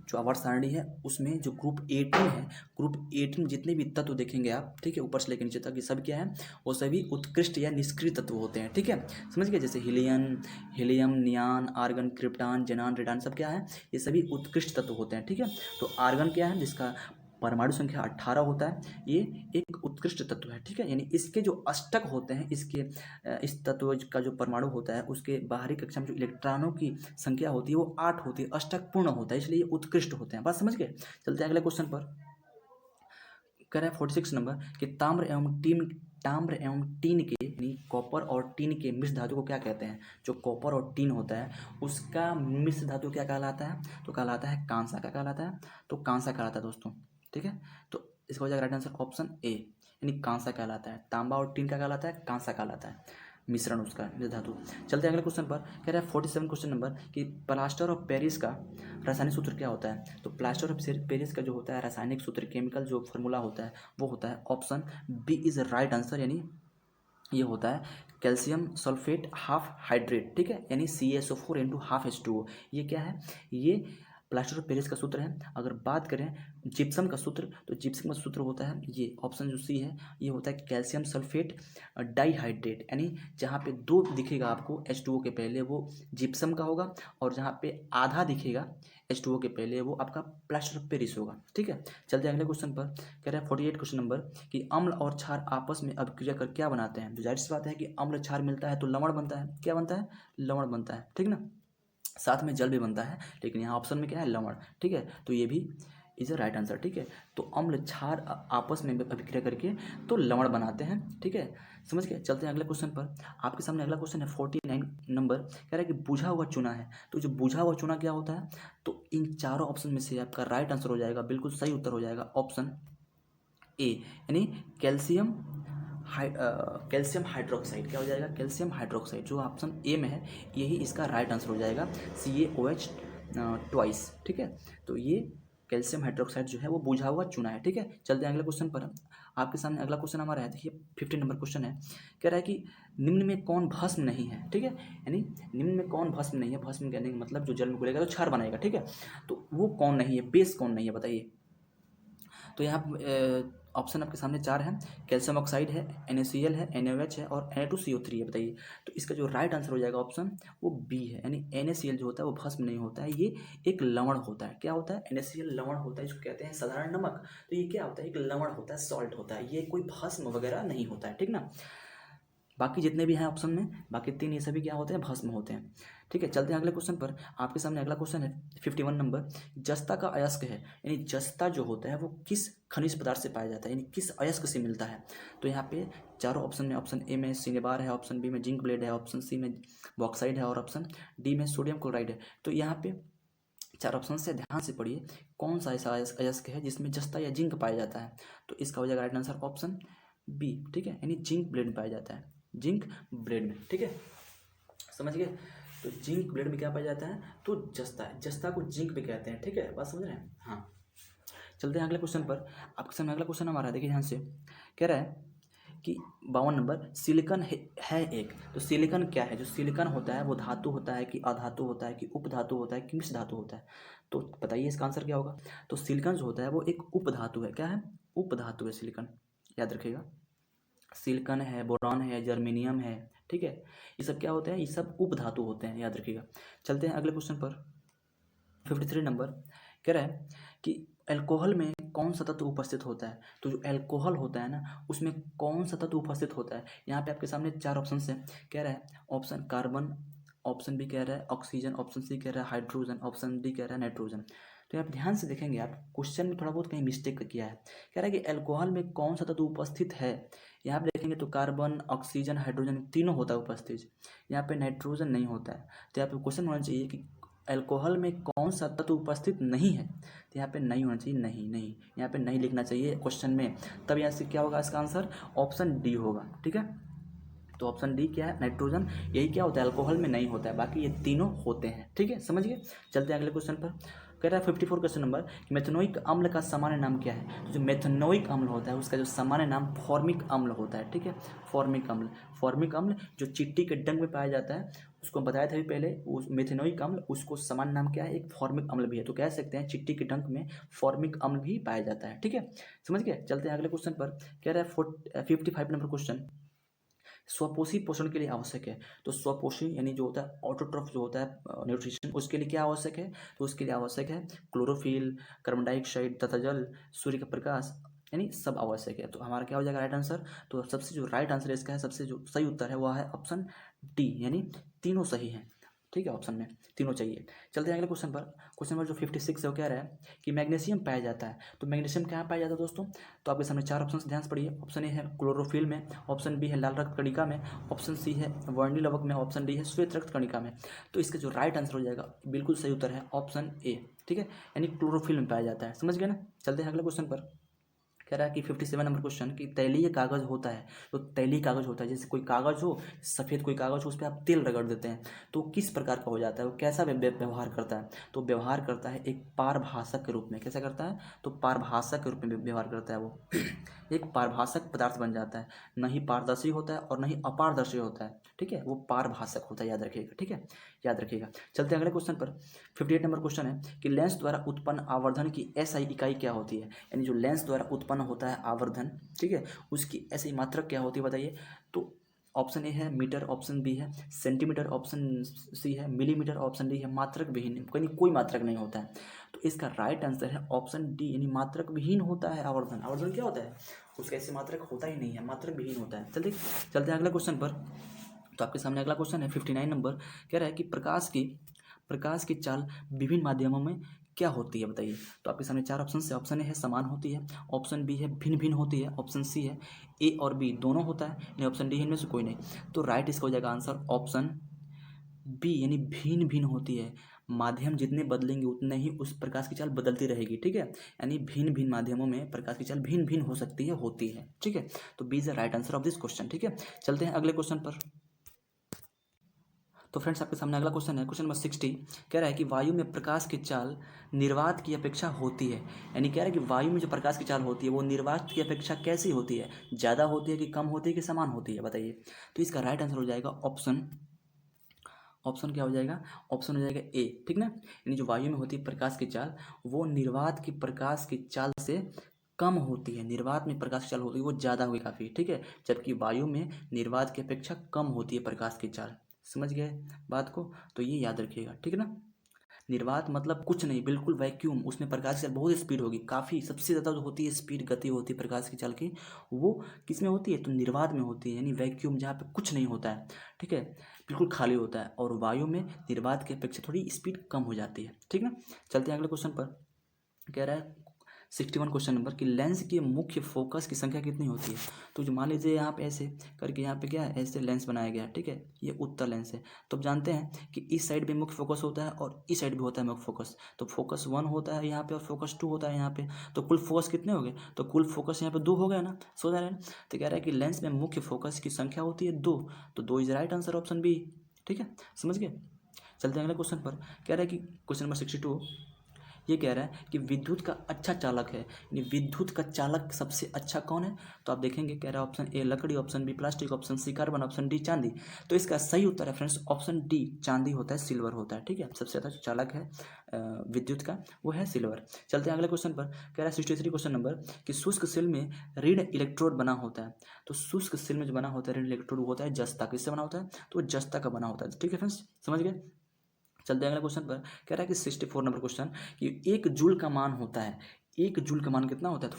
जो आवर्त सारणी है उसमें जो ग्रुप 18 है, ग्रुप 18 जितने भी तत्व देखेंगे आप, ठीक है, ऊपर से लेकर नीचे तक, ये सब क्या है? वो सभी उत्कृष्ट या निष्क्रिय तत्व होते हैं। ठीक है, समझ गए। जैसे हीलियम, नियान, आर्गन, क्रिप्टॉन, जेनान, रेडान, सब क्या है? ये सभी उत्कृष्ट तत्व होते हैं। ठीक है, तो आर्गन क्या है? जिसका परमाणु संख्या 18 होता है, ये एक उत्कृष्ट तत्व है। ठीक है, यानी इसके जो अष्टक होते हैं, इस तत्व का जो परमाणु होता है उसके बाहरी कक्षा में जो इलेक्ट्रॉनों की संख्या होती है वो 8 होती है, अष्टक पूर्ण होता है, इसलिए ये उत्कृष्ट होते हैं। बात समझ गए। चलते हैं अगले क्वेश्चन पर। कह रहा है 46 नंबर कि ताम्र एवं टीन के, यानी कॉपर और टीन के मिश्र धातु को क्या कहते हैं? जो कॉपर और टीन होता है उसका मिश्र धातु क्या कहलाता है? तो कहलाता है कांसा। क्या कहलाता है? तो कांसा कहलाता है दोस्तों। ठीक है, तो इसका हो जाएगा राइट आंसर ऑप्शन ए, यानी कांसा कहलाता है। तांबा और टीन का कहलाता है, कांसा कहलाता है, मिश्रण उसका, धातु। चलते हैं अगले क्वेश्चन पर। कह रहा है 47 क्वेश्चन नंबर कि प्लास्टर ऑफ पेरिस का रासायनिक सूत्र क्या होता है? तो प्लास्टर ऑफ पेरिस का जो होता है रासायनिक सूत्र, केमिकल जो फॉर्मूला होता है वो होता है option B is right answer, यानी ये होता है कैल्शियम सल्फेट हाफ हाइड्रेट। ठीक है, यानी CaSO4 × हाफ H2O। ये क्या है? ये प्लास्टर ऑफ पेरिस का सूत्र है। अगर बात करें जिप्सम का सूत्र, तो जिप्सम का सूत्र होता है ये ऑप्शन जो सी है, ये होता है कैल्शियम सल्फेट डाइहाइड्रेट, यानी जहाँ पे 2 दिखेगा आपको H2O के पहले वो जिप्सम का होगा, और जहाँ पे आधा दिखेगा H2O के पहले वो आपका प्लास्टर ऑफ पेरिस होगा। ठीक है, चलते हैं अगले क्वेश्चन पर। कह रहा है 48 क्वेश्चन नंबर कि अम्ल और क्षार आपस में अभिक्रिया कर क्या बनाते हैं? तो जाहिर सी बात है कि अम्ल क्षार मिलता है तो लवण बनता है। क्या बनता है? लवण बनता है। ठीक ना, साथ में जल भी बनता है, लेकिन यहाँ ऑप्शन में क्या है? लवण। ठीक है, तो ये भी इज अ राइट आंसर। ठीक है, तो अम्ल क्षार आपस में अभिक्रिया करके तो लवण बनाते हैं। ठीक है, समझ गए। चलते हैं अगले क्वेश्चन पर। आपके सामने अगला क्वेश्चन है 49 नंबर, कह रहा है कि बुझा हुआ चूना है। तो जो बुझा हुआ चूना क्या होता है, तो इन चारों ऑप्शन में से आपका राइट आंसर हो जाएगा, बिल्कुल सही उत्तर हो जाएगा ऑप्शन ए, यानी कैल्शियम कैल्शियम हाइड्रोक्साइड। क्या हो जाएगा, कैल्शियम हाइड्रोक्साइड, जो ऑप्शन ए में है यही इसका राइट आंसर हो जाएगा, CaOH ट्वाइस। ठीक है, तो ये कैल्शियम हाइड्रोक्साइड जो है वो बुझा हुआ चूना है। ठीक है, चलते हैं अगले क्वेश्चन पर। आपके सामने अगला क्वेश्चन हमारा है, देखिए 50 नंबर क्वेश्चन है, कह रहा है कि निम्न में कौन भस्म नहीं है। ठीक है, यानी निम्न में कौन भस्म नहीं है, भस्म कहने का मतलब जो जल में घुलेगा तो क्षार बनाएगा। ठीक है, तो वो कौन नहीं है, बेस कौन नहीं है, बताइए। तो यहाँ ऑप्शन आपके सामने 4 हैं, कैल्शियम ऑक्साइड है, NaCl है, NaOH है और Na2CO3 है। बताइए, तो इसका जो राइट आंसर हो जाएगा ऑप्शन वो बी है, यानी NaCl जो होता है वो भस्म नहीं होता है, ये एक लवण होता है। क्या होता है, NaCl लवण होता है, इसको कहते हैं साधारण नमक। तो ये क्या होता है, एक लवण होता है, सॉल्ट होता है, ये कोई भस्म वगैरह नहीं होता है। ठीक ना, बाकी जितने भी हैं ऑप्शन में, बाकी 3 ये सभी क्या होते हैं, भस्म होते हैं। ठीक है, चलते हैं अगले क्वेश्चन पर। आपके सामने अगला क्वेश्चन है 51 नंबर, जस्ता का अयस्क है, यानी जस्ता जो होता है वो किस खनिज पदार्थ से पाया जाता है, यानी किस अयस्क से मिलता है। तो यहाँ पे चारों ऑप्शन में, ऑप्शन ए में सिनेबार है, ऑप्शन बी में जिंक ब्लेड है, ऑप्शन सी में बॉक्साइड है और ऑप्शन डी में सोडियम क्लोराइड है। तो यहाँ पे 4 ऑप्शन से ध्यान से पढ़िए, कौन सा ऐसा अयस्क है जिसमें जस्ता या जिंक पाया जाता है। तो इसका हो जाएगा राइट आंसर ऑप्शन बी। ठीक है, यानी जिंक ब्लेड में पाया जाता है, जिंक ब्लेड में। ठीक है, समझ गए। तो जिंक ब्लेड में क्या पाया जाता है, तो जस्ता, जस्ता को जिंक भी कहते हैं। ठीक है, बात समझ रहे हैं। हाँ, चलते हैं अगले क्वेश्चन पर। आपके सामने अगला क्वेश्चन हमारा, देखिए ध्यान से, कह रहा है कि 52 नंबर, सिलिकॉन है एक। तो सिलिकॉन क्या है, जो सिलिकॉन होता है वो धातु होता है कि अधातु होता है कि उपधातु होता है कि मिश्र धातु होता है। तो बताइए इसका आंसर क्या होगा। तो सिलिकॉन जो होता है वो एक उपधातु है। क्या है, उपधातु है सिलिकॉन, याद रखिएगा। सिलिकॉन है, बोरॉन है, जर्मेनियम है। ठीक है, ये सब क्या होते हैं, ये सब उपधातु होते हैं, याद रखिएगा। चलते हैं अगले क्वेश्चन पर। 53 नंबर, कह रहा है कि अल्कोहल में कौन सा तत्व उपस्थित होता है। तो जो अल्कोहल होता है ना, उसमें कौन सा तत्व उपस्थित होता है। यहाँ पे आपके सामने 4 ऑप्शन है, कह रहा है ऑप्शन कार्बन, ऑप्शन बी कह रहा है ऑक्सीजन, ऑप्शन सी कह रहा है हाइड्रोजन, ऑप्शन डी कह रहा है नाइट्रोजन। तो आप ध्यान से देखेंगे, आप क्वेश्चन में थोड़ा बहुत कहीं मिस्टेक किया है। कह रहा है कि अल्कोहल में कौन सा तत्व उपस्थित है। यहाँ पे देखेंगे तो कार्बन, ऑक्सीजन, हाइड्रोजन तीनों होता है उपस्थित, यहाँ पे नाइट्रोजन नहीं होता है। तो यहाँ पे क्वेश्चन होना चाहिए कि अल्कोहल में कौन सा तत्व उपस्थित नहीं है। तो यहाँ पे नहीं होना चाहिए, नहीं नहीं, यहाँ पे नहीं लिखना चाहिए क्वेश्चन में। तब यहाँ से क्या होगा, इसका आंसर ऑप्शन डी होगा। ठीक है, तो ऑप्शन डी क्या है, नाइट्रोजन, यही क्या होता है, अल्कोहल में नहीं होता है, बाकी ये तीनों होते हैं। ठीक है, समझिए। चलते हैं अगले क्वेश्चन पर। कह रहा है 54 क्वेश्चन नंबर कि मेथनोइक अम्ल का सामान्य नाम क्या है। तो जो मेथनोइक अम्ल होता है उसका जो सामान्य नाम फॉर्मिक अम्ल होता है। ठीक है, फॉर्मिक अम्ल, फॉर्मिक अम्ल जो चिट्टी के डंक में पाया जाता है, उसको बताया था अभी पहले, उस मेथनोइक अम्ल, उसको सामान्य नाम क्या है, एक फॉर्मिक अम्ल भी है। तो कह सकते हैं चिट्टी के डंक में फॉर्मिक अम्ल भी पाया जाता है। ठीक है, समझ गए। चलते हैं अगले क्वेश्चन पर। कह रहा है 55 नंबर क्वेश्चन, स्वपोषी पोषण के लिए आवश्यक है। तो स्वपोषी यानी जो होता है ऑटोट्रॉफ जो होता है न्यूट्रिशन, उसके लिए क्या आवश्यक है, तो उसके लिए आवश्यक है क्लोरोफिल, कार्बन डाइऑक्साइड तथा जल, सूर्य का प्रकाश, यानी सब आवश्यक है। तो हमारा क्या हो जाएगा राइट आंसर। तो सबसे जो राइट आंसर इसका है, सबसे जो सही उत्तर है वह है ऑप्शन डी, यानी तीनों सही हैं। ठीक है, ऑप्शन में तीनों चाहिए। चलते हैं अगले क्वेश्चन पर। क्वेश्चन नंबर जो 56 है वो कह रहा है कि मैग्नीशियम पाया जाता है। तो मैग्नीशियम कहाँ पाया जाता है दोस्तों, तो आपके सामने 4 ऑप्शन ध्यान से पढ़िए। ऑप्शन ए है क्लोरोफिल में, ऑप्शन बी है लाल रक्त कणिका में, ऑप्शन सी है वर्णी लवक में, ऑप्शन डी है श्वेत रक्त कणिका में। तो इसका जो राइट आंसर हो जाएगा, बिल्कुल सही उत्तर है ऑप्शन ए। ठीक है, यानी क्लोरोफिल में पाया जाता है, समझ गए ना। चलते हैं अगले क्वेश्चन पर। कह रहा है कि 57 नंबर क्वेश्चन कि तैलीय कागज होता है। तो तैलीय कागज होता है, जैसे कोई कागज हो, सफ़ेद कोई कागज हो, उस पर आप तेल रगड़ देते हैं, तो किस प्रकार का हो जाता है, वो कैसा व्यवहार करता है। तो व्यवहार करता है एक पारभाषक के रूप में। कैसा करता है, तो पारभाषक के रूप में व्यवहार करता है वो एक पारभाषक पदार्थ बन जाता है, न ही पारदर्शी होता है और न ही अपारदर्शी होता है। ठीक है, वो पारभाषक होता है, याद रखिएगा। ठीक है, याद रखिएगा। चलते हैं अगले क्वेश्चन पर। 58 नंबर क्वेश्चन है कि लेंस द्वारा उत्पन्न आवर्धन की एसआई इकाई क्या होती है। यानी जो लेंस द्वारा उत्पन्न होता है आवर्धन, ठीक है, उसकी एसआई मात्रक क्या होती है, बताइए। तो ऑप्शन ए है मीटर, ऑप्शन बी है सेंटीमीटर, ऑप्शन सी है मिलीमीटर, ऑप्शन डी है मात्रक विहीन, यानी कोई मात्रक नहीं होता है। तो इसका राइट आंसर है ऑप्शन डी, यानी मात्रक विहीन होता है आवर्धन। आवर्धन क्या होता है, उसका ऐसे मात्रक होता ही नहीं है, मात्रक विहीन होता है। चलते हैं अगले क्वेश्चन पर। तो आपके सामने अगला क्वेश्चन है 59 नंबर, कह रहा है कि प्रकाश की चाल विभिन्न माध्यमों में क्या होती है बताइए। तो आपके सामने 4 ऑप्शन है। ऑप्शन ए है समान होती है, ऑप्शन बी है भिन्न भिन्न होती है, ऑप्शन सी है ए और बी दोनों होता है, नहीं ऑप्शन डी है इनमें से कोई नहीं। तो राइट इसका हो जाएगा आंसर ऑप्शन बी, यानी भिन्न भिन्न होती है। माध्यम जितने बदलेंगे उतने ही उस प्रकाश की चाल बदलती रहेगी, ठीक है। यानी भिन्न भिन्न माध्यमों में प्रकाश की चाल भिन्न भिन्न हो सकती है, होती है, ठीक है। तो B is the right answer of this question, ठीक है। चलते हैं अगले क्वेश्चन पर। तो फ्रेंड्स आपके सामने अगला क्वेश्चन है, क्वेश्चन नंबर 60। कह रहा है कि वायु में प्रकाश की चाल निर्वात की अपेक्षा होती है। यानी कह रहा है कि वायु में जो प्रकाश की चाल होती है वो निर्वात की अपेक्षा कैसी होती है, ज़्यादा होती है कि कम होती है कि समान होती है, बताइए। तो इसका राइट आंसर हो जाएगा ऑप्शन क्या हो जाएगा, ऑप्शन हो जाएगा ए, ठीक ना। यानी जो वायु में होती है प्रकाश की चाल वो निर्वात की प्रकाश की चाल से कम होती है। निर्वात में प्रकाश की चाल होती है वो ज़्यादा हुई काफ़ी, ठीक है, जबकि वायु में निर्वात की अपेक्षा कम होती है प्रकाश की चाल। समझ गए बात को, तो ये याद रखिएगा, ठीक है ना। निर्वात मतलब कुछ नहीं, बिल्कुल वैक्यूम, उसमें प्रकाश की चाल बहुत स्पीड होगी, काफ़ी सबसे ज़्यादा जो होती है स्पीड गति होती है प्रकाश की चाल की, वो किस में होती है, तो निर्वात में होती है, यानी वैक्यूम जहाँ पे कुछ नहीं होता है, ठीक है, बिल्कुल खाली होता है। और वायु में निर्वात की अपेक्षा थोड़ी स्पीड कम हो जाती है, ठीक ना। चलते हैं अगले क्वेश्चन पर। कह रहा है 61 क्वेश्चन नंबर कि लेंस के मुख्य फोकस की संख्या कितनी होती है। तो जो मान लीजिए यहाँ पे ऐसे करके यहाँ पे क्या है, ऐसे लेंस बनाया गया है, ठीक है, ये उत्तर लेंस है। तो अब जानते हैं कि इस साइड भी मुख्य फोकस होता है और इस साइड भी होता है मुख्य फोकस। तो फोकस 1 होता है यहाँ पे और फोकस 2 होता है यहाँ पे। तो कुल फोकस कितने हो गए, तो कुल फोकस यहाँ पे 2 हो गए ना, सो जा रहे हैं। तो कह रहा है कि लेंस में मुख्य फोकस की संख्या होती है 2, तो 2 is right answer option B, ठीक है, समझ गए। चलते हैं अगले क्वेश्चन पर। कह रहा है कि क्वेश्चन नंबर 62 ये कह रहा है कि विद्युत का अच्छा चालक है, यानी विद्युत का चालक सबसे अच्छा कौन है। तो आप देखेंगे, कह रहा है ऑप्शन ए लकड़ी, option B plastic, option C carbon, option D चांदी। तो इसका सही उत्तर है फ्रेंड्स ऑप्शन डी, चांदी होता है, सिल्वर होता है, ठीक है। सबसे अच्छा जो चालक है विद्युत का वो है सिल्वर। चलते हैं अगले क्वेश्चन पर। कह रहा है 63 क्वेश्चन नंबर कि शुष्क सिल में ऋण इलेक्ट्रोड बना होता है। तो शुष्क सिल में जो बना होता है ऋण इलेक्ट्रोड होता है जस्ता, किससे बना होता है, तो जस्ता का बना होता है, ठीक है फ्रेंड्स, समझ गए। चलते हैं अगले क्वेश्चन पर। कह रहा है कि 64 नंबर क्वेश्चन कि 1 जूल का मान होता है, 1 जूल का मान कितना होता है।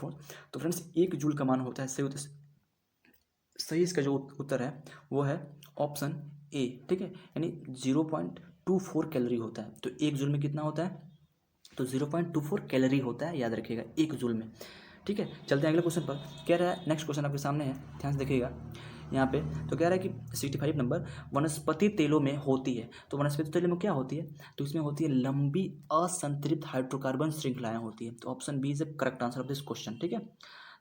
तो फ्रेंड्स 1 जूल का मान होता है, सही इसका जो उत्तर है वो है ऑप्शन ए, ठीक है, यानी 0.24 कैलोरी होता है। तो 1 जूल में कितना होता है, तो 0.24 कैलोरी होता है, याद रखिएगा 1 जूल में, ठीक है। चलते हैं अगले क्वेश्चन पर। कह रहा है नेक्स्ट क्वेश्चन आपके सामने है, ध्यान से देखिएगा यहाँ पे। तो कह रहा है कि 65 नंबर वनस्पति तेलों में होती है। तो वनस्पति तेलों में क्या होती है, तो इसमें होती है लंबी असंतृप्त हाइड्रोकार्बन श्रृंखलाएं होती है। तो option B is the correct answer of this question, ठीक है।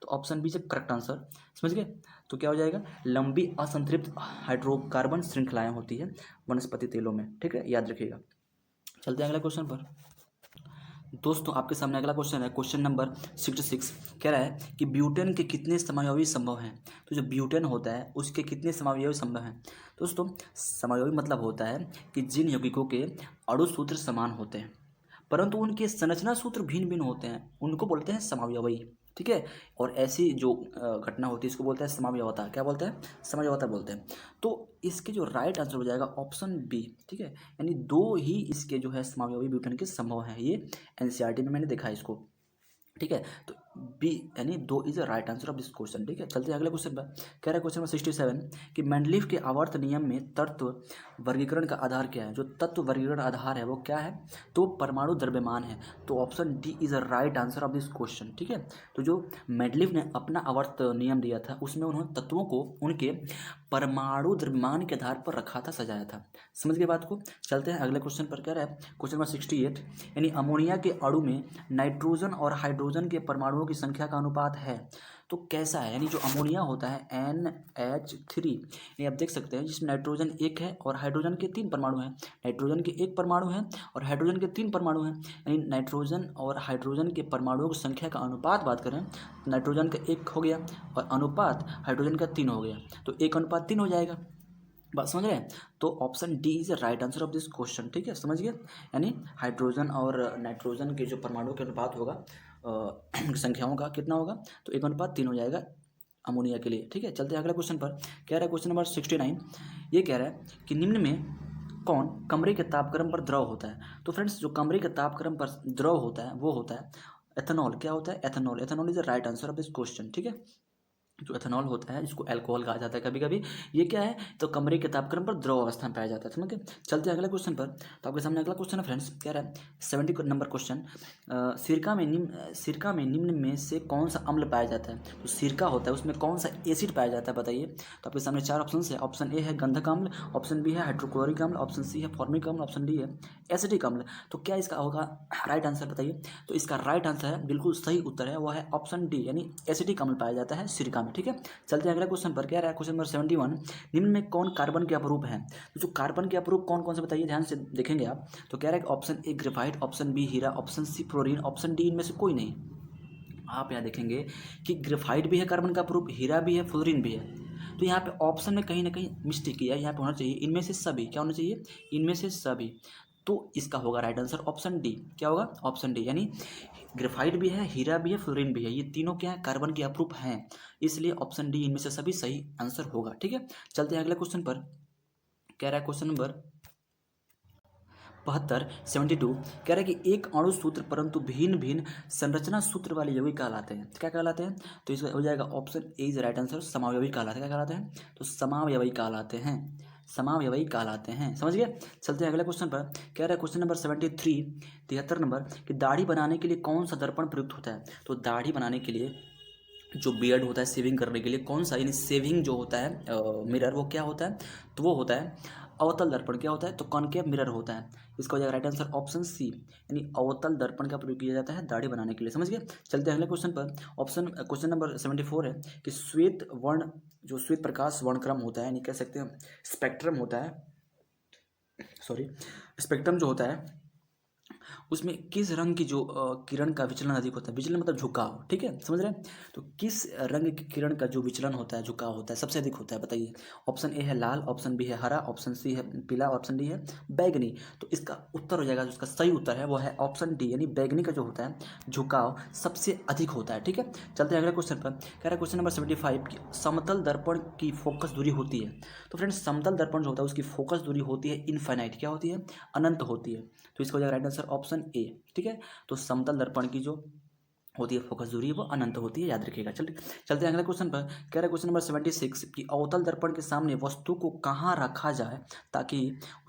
तो option B is the correct answer, समझ गए। तो क्या हो जाएगा, लंबी असंतृप्त हाइड्रोकार्बन श्रृंखलाएं होती है वनस्पति तेलों में, ठीक है, याद रखिएगा। चलते हैं अगले क्वेश्चन पर। दोस्तों आपके सामने अगला क्वेश्चन है, क्वेश्चन नंबर 66। कह रहा है कि ब्यूटेन के कितने समावयवी संभव हैं। तो जो ब्यूटेन होता है उसके कितने समावयवी संभव हैं। दोस्तों समावयवी मतलब होता है कि जिन यौगिकों के अणु सूत्र समान होते हैं परंतु उनके संरचना सूत्र भिन्न भिन्न होते हैं, उनको बोलते हैं समावयवी, ठीक है। और ऐसी जो घटना होती है इसको बोलते हैं समावयवता, क्या बोलते हैं, समावयवता बोलते हैं। तो इसके जो राइट आंसर हो जाएगा ऑप्शन बी, ठीक है, यानी 2 ही इसके जो है समावयवी ब्यूटेन के संभव है। ये एनसीईआरटी में मैंने देखा है इसको, ठीक है। तो बी यानी 2 is the right answer of this question, ठीक है। चलते हैं अगले क्वेश्चन पर। कह रहा है क्वेश्चन नंबर 67 कि मेंडलीव के आवर्त नियम में तत्व वर्गीकरण का आधार क्या है। जो तत्व वर्गीकरण आधार है वो क्या है, तो परमाणु द्रव्यमान है। तो option D is the right answer of this question, ठीक है। तो जो मेंडलीव ने अपना आवर्त नियम दिया था उसमें उन्होंने तत्वों को उनके परमाणु द्रव्यमान के आधार पर रखा था, सजाया था, समझ गए बात को। चलते हैं अगले क्वेश्चन पर। कह रहा है क्वेश्चन नंबर 68 यानी अमोनिया के अणु में नाइट्रोजन और हाइड्रोजन के परमाणुओं की संख्या का अनुपात है तो कैसा है। यानी जो अमोनिया होता है NH3, ये आप देख सकते हैं जिसमें नाइट्रोजन 1 है और हाइड्रोजन के 3 परमाणु हैं। नाइट्रोजन के 1 परमाणु है और हाइड्रोजन के 3 परमाणु हैं, यानी नाइट्रोजन और हाइड्रोजन के परमाणुओं की संख्या का अनुपात बात करें, नाइट्रोजन का 1 हो गया और अनुपात हाइड्रोजन का 3 हो गया, तो 1:3 हो जाएगा, बात समझ रहे हैं। तो option D is the right answer of this question, ठीक है, समझ गए। यानी हाइड्रोजन और नाइट्रोजन के जो परमाणु के अनुपात होगा संख्याओं का कितना होगा, तो 1:3 हो जाएगा अमोनिया के लिए, ठीक है। चलते हैं अगला क्वेश्चन पर। कह रहा है क्वेश्चन नंबर 69 ये कह रहा है कि निम्न में कौन कमरे के तापक्रम पर द्रव होता है। तो फ्रेंड्स जो कमरे के तापक्रम पर द्रव होता है वो होता है एथेनॉल। क्या होता है, ethanol. Ethanol is the right answer of this question, ठीक है। जो एथेनॉल होता है, इसको अल्कोहल कहा जाता है कभी कभी। ये क्या है, तो कमरे के तापक्रम पर द्रव अवस्था में पाया जाता है। समझ गए। चलते हैं अगले क्वेश्चन पर। तो आपके सामने अगला क्वेश्चन है फ्रेंड्स, क्या रहा है 70 नंबर क्वेश्चन। सिरका में निम्न में से कौन सा अम्ल पाया जाता है। तो सिरका होता है, उसमें कौन सा एसिड पाया जाता है बताइए। तो आपके सामने 4 ऑप्शन है। ऑप्शन ए है गंधक अम्ल, ऑप्शन बी है हाइड्रोक्लोरिक अम्ल, ऑप्शन सी है फॉर्मिक अम्ल, ऑप्शन डी है एसिटिक अम्ल। तो क्या इसका होगा राइट आंसर बताइए। तो इसका राइट आंसर है, बिल्कुल सही उत्तर है, वह है ऑप्शन डी, यानी एसिटिक अम्ल पाया जाता है सिरका में। ठीक है, चलते हैं अगला क्वेश्चन पर। क्या रहा है क्वेश्चन नंबर 71, निम्न में कौन कार्बन के अपरूप है। तो जो कार्बन के अपरूप कौन कौन से बताइए, ध्यान से देखेंगे आप। तो क्या रहा है option A graphite, option B हीरा, option C fluorine, option D इनमें से कोई नहीं। आप यहाँ देखेंगे कि ग्रेफाइट भी है कार्बन का प्रूफ, हीरा भी है, फ्लोरीन भी है। तो यहाँ पे ऑप्शन में कहीं ना कहीं मिस्टेक किया है। यहाँ पे होना चाहिए इनमें से सभी। क्या होना चाहिए, इनमें से सभी। तो इसका होगा राइट आंसर ऑप्शन डी। क्या होगा, ऑप्शन डी, यानी ग्रेफाइट भी है, हीरा भी है, फ्लोरीन भी है, ये तीनों क्या है, कार्बन के अप्रूप हैं। इसलिए ऑप्शन डी इनमें से सभी सही आंसर होगा। ठीक है, चलते हैं अगले क्वेश्चन पर। क्या रहा है क्वेश्चन नंबर 72 कह रहा है कि एक अणु सूत्र परंतु भिन्न भिन्न संरचना सूत्र वाले यौगिक कहलाते हैं। क्या कहलाते हैं, तो इसका हो जाएगा option A is right answer, समावयवी कहलाते हैं। क्या कहलाते हैं, तो समावयवी कहलाते हैं, समावयवी कहलाते हैं। समझ गए। चलते हैं अगले क्वेश्चन पर। कह रहा है क्वेश्चन नंबर 73 73 नंबर कि दाढ़ी बनाने के लिए कौन सा दर्पण प्रयुक्त होता है। तो दाढ़ी बनाने के लिए जो बियर्ड होता है सेविंग करने के लिए कौन सा, यानी सेविंग जो होता है मिरर, वो क्या होता है, तो वो होता है अवतल दर्पण। क्या होता है, तो कॉनकेव मिरर होता है। इसका हो जाएगा राइट आंसर ऑप्शन सी, यानी अवतल दर्पण का प्रयोग किया जाता है दाढ़ी बनाने के लिए। समझ गए। चलते हैं अगले क्वेश्चन पर। क्वेश्चन नंबर 74 है कि श्वेत वर्ण, जो श्वेत प्रकाश वर्णक्रम होता है, यानी कह सकते हैं स्पेक्ट्रम होता है, सॉरी स्पेक्ट्रम जो होता है, उसमें किस रंग की जो किरण का विचलन अधिक होता है। विचलन मतलब झुकाव। ठीक है, समझ रहे हैं। तो किस रंग की किरण का जो विचलन होता है, झुकाव होता है, सबसे अधिक होता है बताइए। ऑप्शन ए है लाल, ऑप्शन बी है हरा, ऑप्शन सी है पीला, ऑप्शन डी है बैगनी। तो इसका उत्तर हो जाएगा, जो इसका सही उत्तर है वो है ऑप्शन डी, यानी बैगनी का जो होता है झुकाव सबसे अधिक होता है। ठीक है, चलते हैं अगले क्वेश्चन पर। कह रहा है क्वेश्चन नंबर 75 की समतल दर्पण की फोकस दूरी होती है। तो फ्रेंड्स समतल दर्पण जो होता है उसकी फोकस दूरी होती है इनफाइनाइट। क्या होती है, अनंत होती है। तो इसका हो जाएगा राइट आंसर ऑप्शन ए। ठीक है, तो समतल दर्पण की जो होती है फोकस दूरी, वो अनंत होती है, याद रखिएगा। चलते हैं अगले क्वेश्चन पर। कह रहा है क्वेश्चन नंबर 76 कि अवतल दर्पण के सामने वस्तु को कहाँ रखा जाए ताकि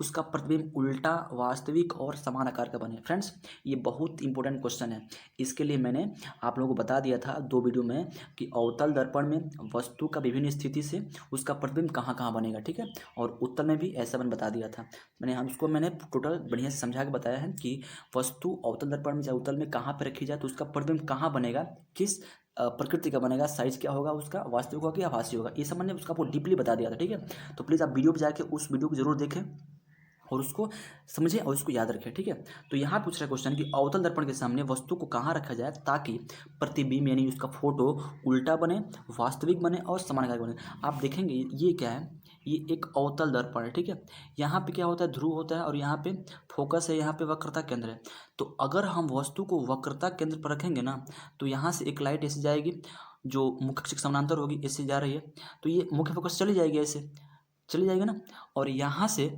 उसका प्रतिबिंब उल्टा, वास्तविक और समान आकार का बने। फ्रेंड्स, ये बहुत इंपॉर्टेंट क्वेश्चन है। इसके लिए मैंने आप लोगों को बता दिया था 2 वीडियो में कि अवतल दर्पण में वस्तु का विभिन्न स्थिति से उसका प्रतिबिंब कहाँ कहाँ बनेगा। ठीक है, और उत्तर में भी ऐसा मैंने बता दिया था। मैंने टोटल बढ़िया से समझा के बताया है कि वस्तु अवतल दर्पण में चाहे उत्तल में कहाँ पर रखी जाए तो उसका प्रतिबिंब कहाँ बनेगा, किस प्रकृति का बनेगा, साइज क्या होगा उसका, वास्तविक होगा या आभासी होगा, ये सब मैंने उसका आपको डीपली बता दिया था। ठीक है, तो प्लीज़ आप वीडियो पर जाके उस वीडियो को जरूर देखें और उसको समझें और उसको याद रखें। ठीक है, तो यहाँ पूछ रहा है क्वेश्चन कि अवतल दर्पण के सामने वस्तु को कहाँ रखा जाए ताकि प्रतिबिंब यानी उसका फोटो उल्टा बने, वास्तविक बने और समानाकार बने। आप देखेंगे ये क्या है, ये एक अवतल दर्पण है। ठीक है, यहाँ पे क्या होता है, ध्रुव होता है और यहाँ पे फोकस है, यहाँ पे वक्रता केंद्र है। तो अगर हम वस्तु को वक्रता केंद्र पर रखेंगे ना, तो यहाँ से एक लाइट ऐसे जाएगी जो मुख्य अक्ष के समानांतर होगी, ऐसे जा रही है, तो ये मुख्य फोकस चली जाएगी, ऐसे चली जाएगी ना, और यहाँ से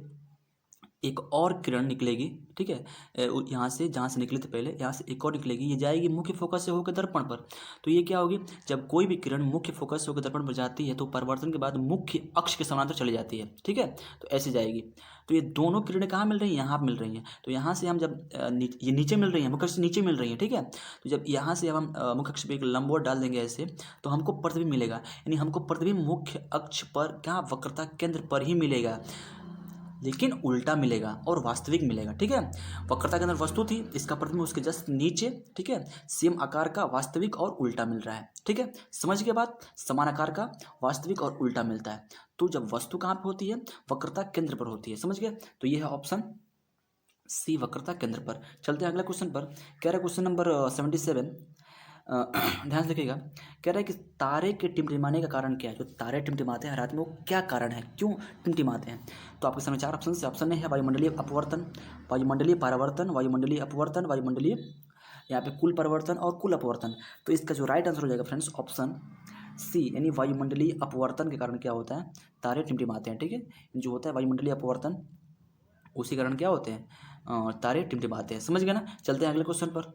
एक और किरण निकलेगी। ठीक है, यहाँ से जहाँ से निकली थी पहले, यहाँ से एक और निकलेगी, ये जाएगी मुख्य फोकस से होकर दर्पण पर। तो ये क्या होगी, जब कोई भी किरण मुख्य फोकस से होकर दर्पण पर जाती है तो परिवर्तन के बाद मुख्य अक्ष के समानांतर चली जाती है। ठीक है, तो ऐसे जाएगी। तो ये दोनों किरणें कहाँ मिल रही हैं, यहाँ मिल रही हैं। तो यहाँ से हम जब ये नीचे मिल रही हैं, मुख्य अक्ष से नीचे मिल रही हैं। ठीक है, तो जब यहाँ से हम मुख्य अक्ष पर एक लंबवत डाल देंगे ऐसे, तो हमको प्रतिबिंब मिलेगा, यानी हमको प्रतिबिंब मुख्य अक्ष पर क्या, वक्रता केंद्र पर ही मिलेगा, लेकिन उल्टा मिलेगा और वास्तविक मिलेगा। ठीक है, वक्रता के अंदर वस्तु थी, इसका प्रतिबिंब उसके जस्ट नीचे। ठीक है, सेम आकार का वास्तविक और उल्टा मिल रहा है। ठीक है, समझ के बाद समान आकार का वास्तविक और उल्टा मिलता है। तो जब वस्तु कहाँ पर होती है, वक्रता केंद्र पर होती है। समझ गए, तो ये है ऑप्शन सी, वक्रता केंद्र पर। चलते हैं अगले क्वेश्चन पर। कह रहा है क्वेश्चन नंबर 77, ध्यान से देखिएगा। कह रहा है कि तारे के टिमटिमाने का कारण क्या है। जो तारे टिमटिमाते हैं रात में, वो क्या कारण है, क्यों टिमटिमाते हैं। तो आपके सामने 4 ऑप्शन है। ऑप्शन ए है वायुमंडलीय अपवर्तन, वायुमंडलीय परावर्तन, वायुमंडलीय अपवर्तन, वायुमंडलीय यहाँ पे कुल परिवर्तन और कुल अपवर्तन। तो इसका जो राइट आंसर हो जाएगा फ्रेंड्स ऑप्शन सी, यानी वायुमंडलीय अपवर्तन के कारण क्या होता है, तारे टिमटिमाते हैं। ठीक है, जो होता है वायुमंडलीय अपवर्तन, उसी कारण क्या होते हैं, तारे टिमटिमाते हैं। समझ गए ना। चलते हैं अगले क्वेश्चन पर।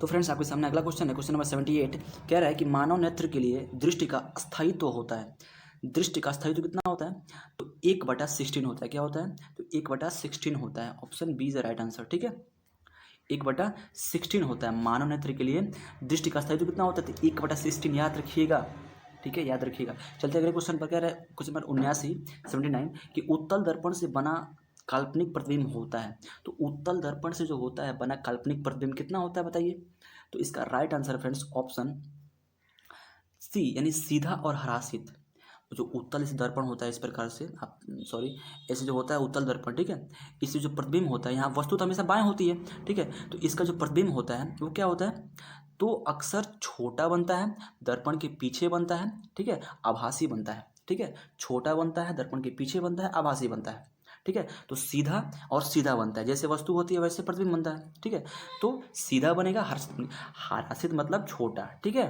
तो फ्रेंड्स आपके सामने अगला क्वेश्चन है, क्वेश्चन नंबर 78 कह रहा है कि मानव नेत्र के लिए दृष्टि का स्थायित्व होता है। दृष्टि का स्थायित्व कितना होता है? तो 1/16 होता है। क्या होता है? तो 1/16 होता है। Option B is the right answer. ठीक है, 1/16 होता है। मानव नेत्र के लिए दृष्टि का स्थायित्व कितना होता है? तो 1/16 याद रखिएगा। ठीक है, याद रखिएगा। चलते अगले क्वेश्चन पर। कह रहा है क्वेश्चन नंबर 79 कि उत्तल दर्पण से बना काल्पनिक प्रतिबिंब होता है। तो उत्तल दर्पण से जो होता है बना काल्पनिक प्रतिबिंब कितना होता है बताइए? तो इसका right answer friends option C यानी सीधा और हरासित। जो उत्तल से दर्पण होता है इस प्रकार से, आप सॉरी, ऐसे जो होता है उत्तल दर्पण, ठीक है, इससे जो प्रतिबिंब होता है, यहाँ वस्तु तो हमेशा बाएं होती है, ठीक है, तो इसका जो प्रतिबिंब होता है वो क्या होता है? तो अक्सर छोटा बनता है, दर्पण के पीछे बनता है, ठीक है, आभासी बनता है। ठीक है, छोटा बनता है, दर्पण के पीछे बनता है, आभासी बनता है। ठीक है, तो सीधा और सीधा बनता है, जैसे वस्तु होती है वैसे प्रतिबिंब बनता है। ठीक है, तो सीधा बनेगा, हरासित मतलब छोटा। ठीक है,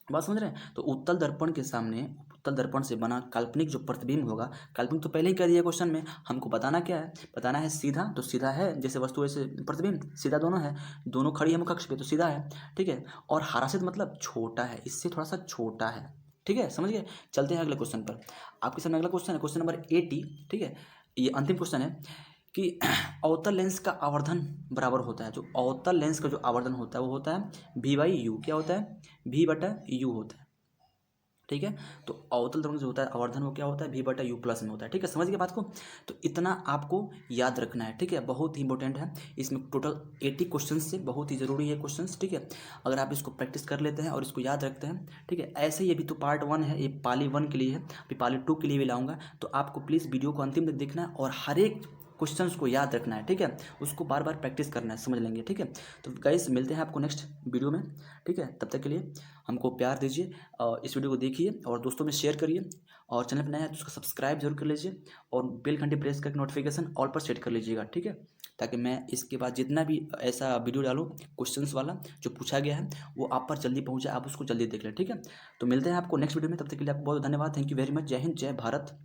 बात समझ रहे हैं? तो उत्तल दर्पण के सामने, उत्तल दर्पण से बना काल्पनिक जो प्रतिबिंब होगा, काल्पनिक तो पहले ही कह दिया क्वेश्चन में, हमको बताना क्या है? बताना है सीधा, तो सीधा है, जैसे वस्तु ऐसे प्रतिबिंब, सीधा दोनों है, दोनों खड़ी है कक्ष पे, तो सीधा है। ठीक है, और हरासित मतलब छोटा है, इससे थोड़ा सा छोटा है। ठीक है, समझ गए? चलते हैं अगले क्वेश्चन पर। आपके सामने अगला क्वेश्चन है, क्वेश्चन नंबर 80। ठीक है, ये अंतिम क्वेश्चन है कि अवतल लेंस का आवर्धन बराबर होता है। जो अवतल लेंस का जो आवर्धन होता है वो होता है V/U। क्या होता है? V/U होता है। ठीक है, तो अवतल दर्पण जो होता है आवर्धन वो क्या होता है? V/U प्लस में होता है। ठीक है, समझ गए बात को? तो इतना आपको याद रखना है। ठीक है, बहुत ही इंपॉर्टेंट है। इसमें टोटल 80 क्वेश्चन से बहुत ही ज़रूरी है क्वेश्चन। ठीक है, अगर आप इसको प्रैक्टिस कर लेते हैं और इसको याद रखते हैं, ठीक है, ऐसे ही अभी तो पार्ट 1 है, ये पाली 1 के लिए है, अभी पाली 2 के लिए भी लाऊंगा। तो आपको प्लीज़ वीडियो को अंतिम तक देखना है और हर एक क्वेश्चंस को याद रखना है। ठीक है, उसको बार बार प्रैक्टिस करना है, समझ लेंगे। ठीक है, तो गाइस मिलते हैं आपको नेक्स्ट वीडियो में। ठीक है, तब तक के लिए हमको प्यार दीजिए, इस वीडियो को देखिए और दोस्तों में शेयर करिए, और चैनल पर नया है तो उसको सब्सक्राइब जरूर कर लीजिए, और बेल घंटी प्रेस करके नोटिफिकेशन ऑल पर सेट कर लीजिएगा। ठीक है, ताकि मैं इसके बाद जितना भी ऐसा वीडियो डालूँ क्वेश्चंस वाला जो पूछा गया है वो आप पर जल्दी पहुँचे, आप उसको जल्दी देख लें। ठीक है, तो मिलते हैं आपको नेक्स्ट वीडियो में, तब तक के लिए आपको बहुत धन्यवाद। Thank you very much. जय हिंद, जय भारत।